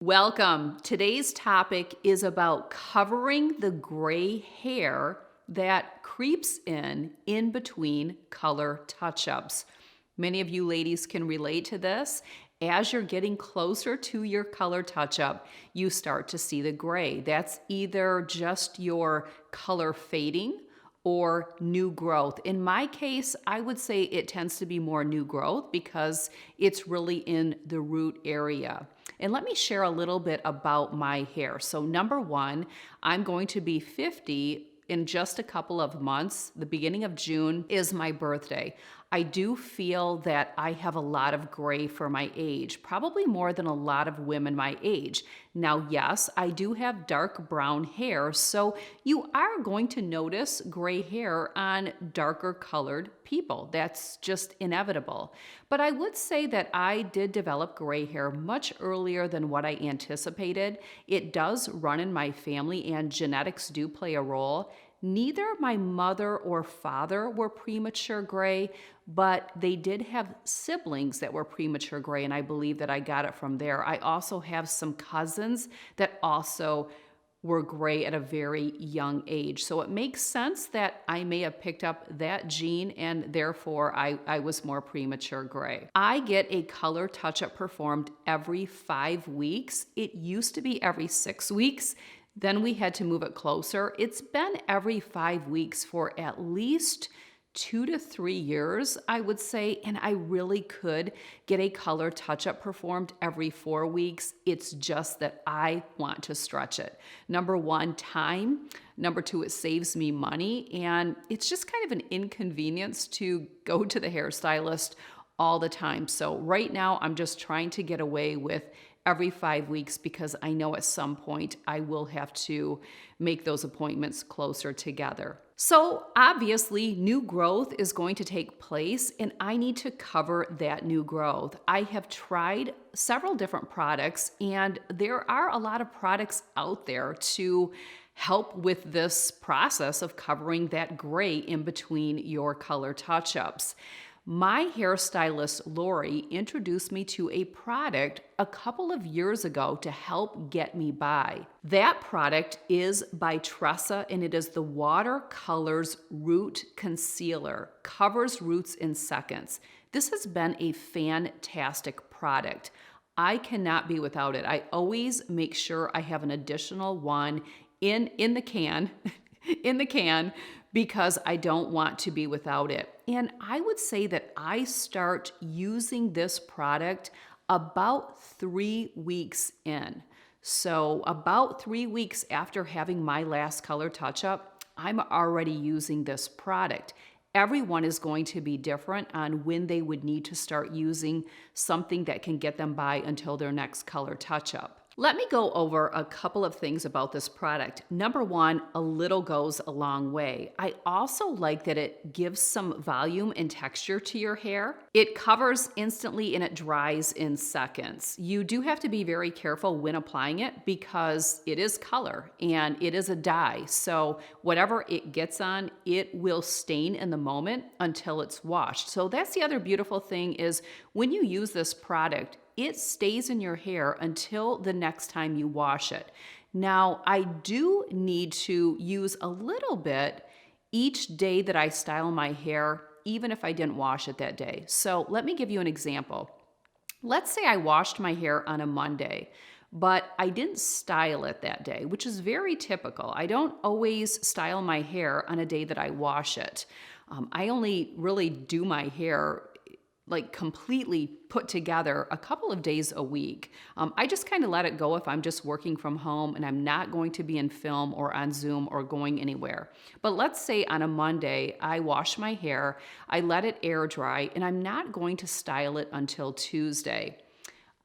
Welcome. Today's topic is about covering the gray hair that creeps in between color touch-ups. Many of you ladies can relate to this. As you're getting closer to your color touch-up, you start to see the gray. That's either just your color fading or new growth. In my case, I would say it tends to be more new growth because it's really in the root area. And let me share a little bit about my hair. So, number one, I'm going to be 50 in just a couple of months. The beginning of June is my birthday. I do feel that I have a lot of gray for my age, probably more than a lot of women my age. Now, yes, I do have dark brown hair, so you are going to notice gray hair on darker colored people. That's just inevitable. But I would say that I did develop gray hair much earlier than what I anticipated. It does run in my family, and genetics do play a role. Neither my mother or father were premature gray, but they did have siblings that were premature gray, and I believe that I got it from there. I also have some cousins that also were gray at a very young age. So it makes sense that I may have picked up that gene and therefore I was more premature gray. I get a color touch up performed every 5 weeks. It used to be every 6 weeks. Then we had to move it closer. It's been every 5 weeks for at least 2 to 3 years, I would say, and I really could get a color touch-up performed every 4 weeks. It's just that I want to stretch it. Number one, time. Number two, it saves me money, and it's just kind of an inconvenience to go to the hairstylist all the time. So right now, I'm just trying to get away with every 5 weeks because I know at some point I will have to make those appointments closer together. So obviously, new growth is going to take place and I need to cover that new growth. I have tried several different products and there are a lot of products out there to help with this process of covering that gray in between your color touch-ups. My hairstylist, Lori, introduced me to a product a couple of years ago to help get me by. That product is by Tressa, and it is the Watercolors Root Concealer. Covers roots in seconds. This has been a fantastic product. I cannot be without it. I always make sure I have an additional one in the can, in the can, because I don't want to be without it. And I would say that I start using this product about 3 weeks in. So about 3 weeks after having my last color touch-up, I'm already using this product. Everyone is going to be different on when they would need to start using something that can get them by until their next color touch-up. Let me go over a couple of things about this product. Number one, a little goes a long way. I also like that it gives some volume and texture to your hair. It covers instantly and it dries in seconds. You do have to be very careful when applying it because it is color and it is a dye. So whatever it gets on, it will stain in the moment until it's washed. So that's the other beautiful thing is when you use this product, it stays in your hair until the next time you wash it. Now, I do need to use a little bit each day that I style my hair, even if I didn't wash it that day. So let me give you an example. Let's say I washed my hair on a Monday, but I didn't style it that day, which is very typical. I don't always style my hair on a day that I wash it. I only really do my hair like completely put together a couple of days a week. I just kind of let it go if I'm just working from home and I'm not going to be in film or on Zoom or going anywhere. But let's say on a Monday, I wash my hair, I let it air dry, and I'm not going to style it until Tuesday.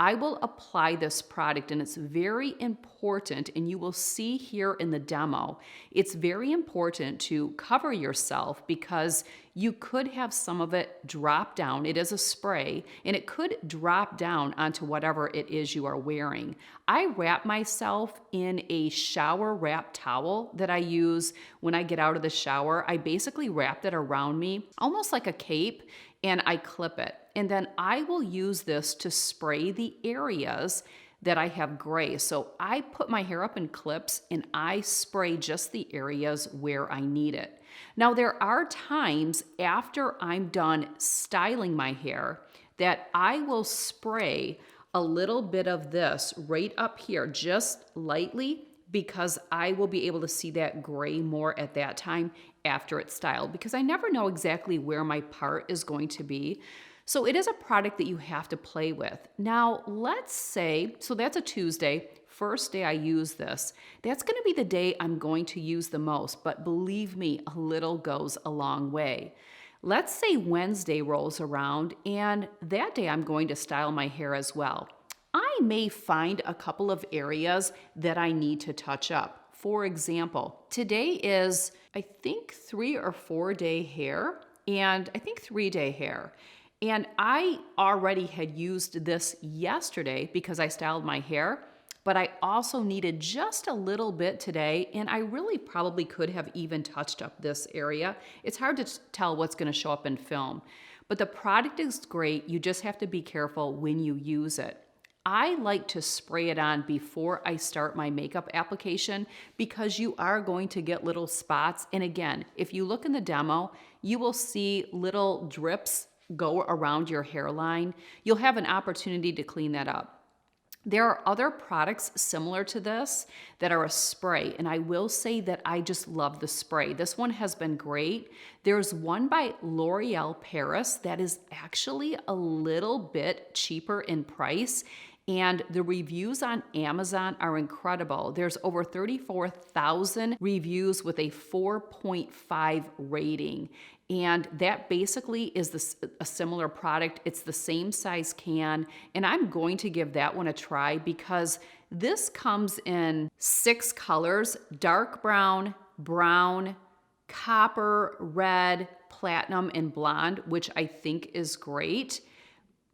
I will apply this product and it's very important, and you will see here in the demo, it's very important to cover yourself because you could have some of it drop down. It is a spray and it could drop down onto whatever it is you are wearing. I wrap myself in a shower wrap towel that I use when I get out of the shower. I basically wrap that around me almost like a cape and I clip it. And then I will use this to spray the areas that I have gray. So I put my hair up in clips and I spray just the areas where I need it. Now, there are times after I'm done styling my hair that I will spray a little bit of this right up here, just lightly, because I will be able to see that gray more at that time after it's styled, because I never know exactly where my part is going to be. So it is a product that you have to play with. Now, let's say, so that's a Tuesday, first day I use this. That's going to be the day I'm going to use the most, but believe me, a little goes a long way. Let's say Wednesday rolls around and that day I'm going to style my hair as well. I may find a couple of areas that I need to touch up. For example, today is, I think, 3 or 4 day hair, and I think 3-day hair. And I already had used this yesterday because I styled my hair, but I also needed just a little bit today, and I really probably could have even touched up this area. It's hard to tell what's going to show up in film, but the product is great. You just have to be careful when you use it. I like to spray it on before I start my makeup application because you are going to get little spots. And again, if you look in the demo, you will see little drips go around your hairline. You'll have an opportunity to clean that up. There are other products similar to this that are a spray, and I will say that I just love the spray. This one has been great. There's one by L'Oreal Paris that is actually a little bit cheaper in price, and the reviews on Amazon are incredible. There's over 34,000 reviews with a 4.5 rating. And that basically is a similar product. It's the same size can, and I'm going to give that one a try because this comes in 6 colors: dark brown, brown, copper, red, platinum, and blonde, which I think is great.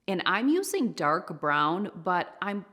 And I'm using dark brown, but I'm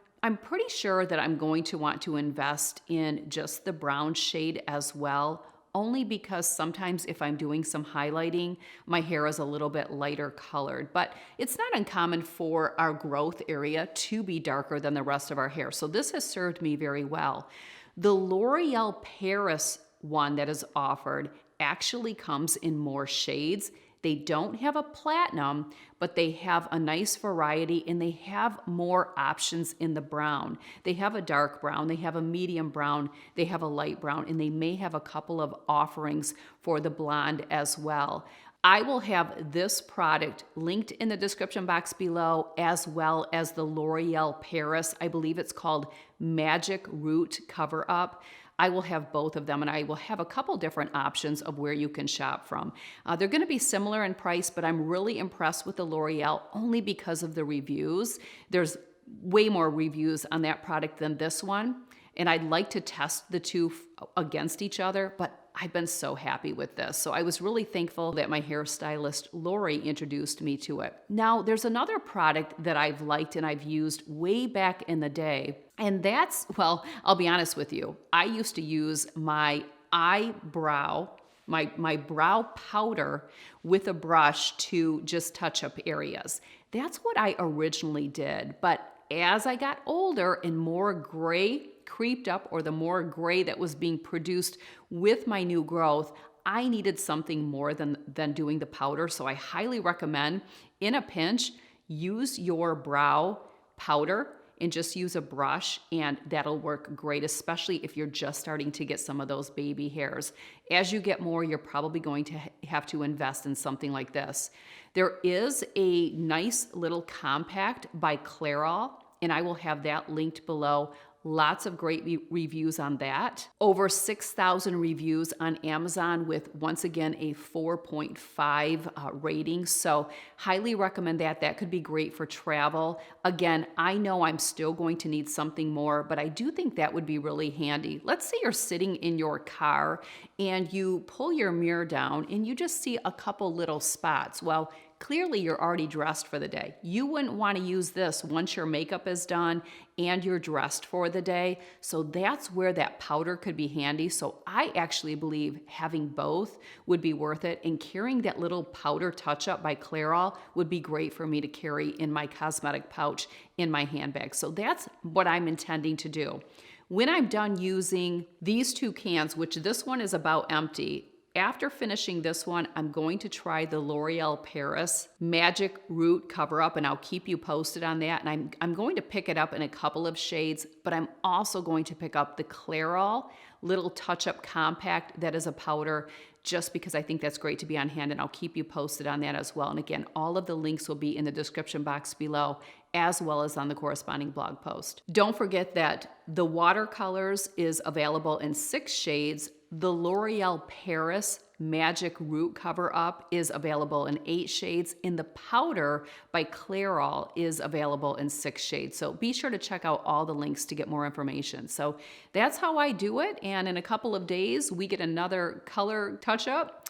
pretty sure that I'm going to want to invest in just the brown shade as well, only because sometimes if I'm doing some highlighting, my hair is a little bit lighter colored. But it's not uncommon for our growth area to be darker than the rest of our hair. So this has served me very well. The L'Oreal Paris one that is offered actually comes in more shades. They don't have a platinum, but they have a nice variety and they have more options in the brown. They have a dark brown, they have a medium brown, they have a light brown, and they may have a couple of offerings for the blonde as well. I will have this product linked in the description box below, as well as the L'Oreal Paris. I believe it's called Magic Root Cover Up. I will have both of them, and I will have a couple different options of where you can shop from. They're going to be similar in price, but I'm really impressed with the L'Oreal only because of the reviews. There's way more reviews on that product than this one, and I'd like to test the two against each other, but I've been so happy with this. So I was really thankful that my hairstylist, Lori, introduced me to it. Now, there's another product that I've liked and I've used way back in the day, and that's, well, I'll be honest with you. I used to use my eyebrow, my brow powder with a brush to just touch up areas. That's what I originally did. But as I got older and more gray creeped up, or the more gray that was being produced with my new growth, I needed something more than doing the powder. So I highly recommend, in a pinch, use your brow powder and just use a brush, and that'll work great, especially if you're just starting to get some of those baby hairs. As you get more, you're probably going to have to invest in something like this. There is a nice little compact by Clairol, and I will have that linked below. Lots of great reviews on that. Over 6,000 reviews on Amazon with, once again, a 4.5 rating. So highly recommend that. That could be great for travel. Again, I know I'm still going to need something more, but I do think that would be really handy. Let's say you're sitting in your car and you pull your mirror down and you just see a couple little spots. Well, clearly you're already dressed for the day. You wouldn't want to use this once your makeup is done and you're dressed for the day. So that's where that powder could be handy. So I actually believe having both would be worth it, and carrying that little powder touch-up by Clairol would be great for me to carry in my cosmetic pouch in my handbag. So that's what I'm intending to do. When I'm done using these two cans, which this one is about empty, after finishing this one, I'm going to try the L'Oreal Paris Magic Root Cover Up, and I'll keep you posted on that. And I'm going to pick it up in a couple of shades, but I'm also going to pick up the Clairol Little Touch-Up Compact that is a powder, just because I think that's great to be on hand, and I'll keep you posted on that as well. And again, all of the links will be in the description box below, as well as on the corresponding blog post. Don't forget that the watercolors is available in 6 shades. The L'Oreal Paris Magic Root Cover Up is available in 8 shades, and the powder by Clairol is available in 6 shades. So be sure to check out all the links to get more information. So that's how I do it, and in a couple of days, we get another color touch-up.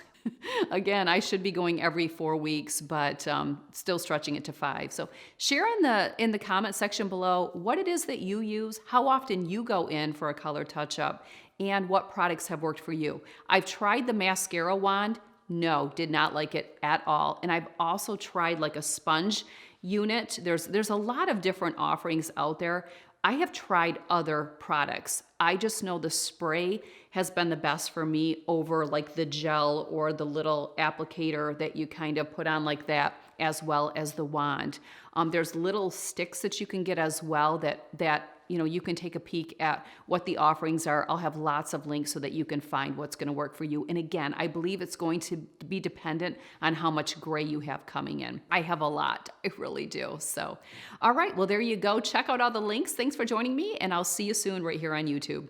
Again, I should be going every 4 weeks, but still stretching it to 5. So share in the comment section below what it is that you use, how often you go in for a color touch-up, and what products have worked for you. I've tried the mascara wand. No, did not like it at all. And I've also tried like a sponge unit. There's a lot of different offerings out there. I have tried other products. I just know the spray has been the best for me over like the gel or the little applicator that you kind of put on like that, as well as the wand. There's little sticks that you can get as well that you can take a peek at what the offerings are. I'll have lots of links so that you can find what's going to work for you. And again, I believe it's going to be dependent on how much gray you have coming in. I have a lot. I really do. So, all right. Well, there you go. Check out all the links. Thanks for joining me, and I'll see you soon right here on YouTube.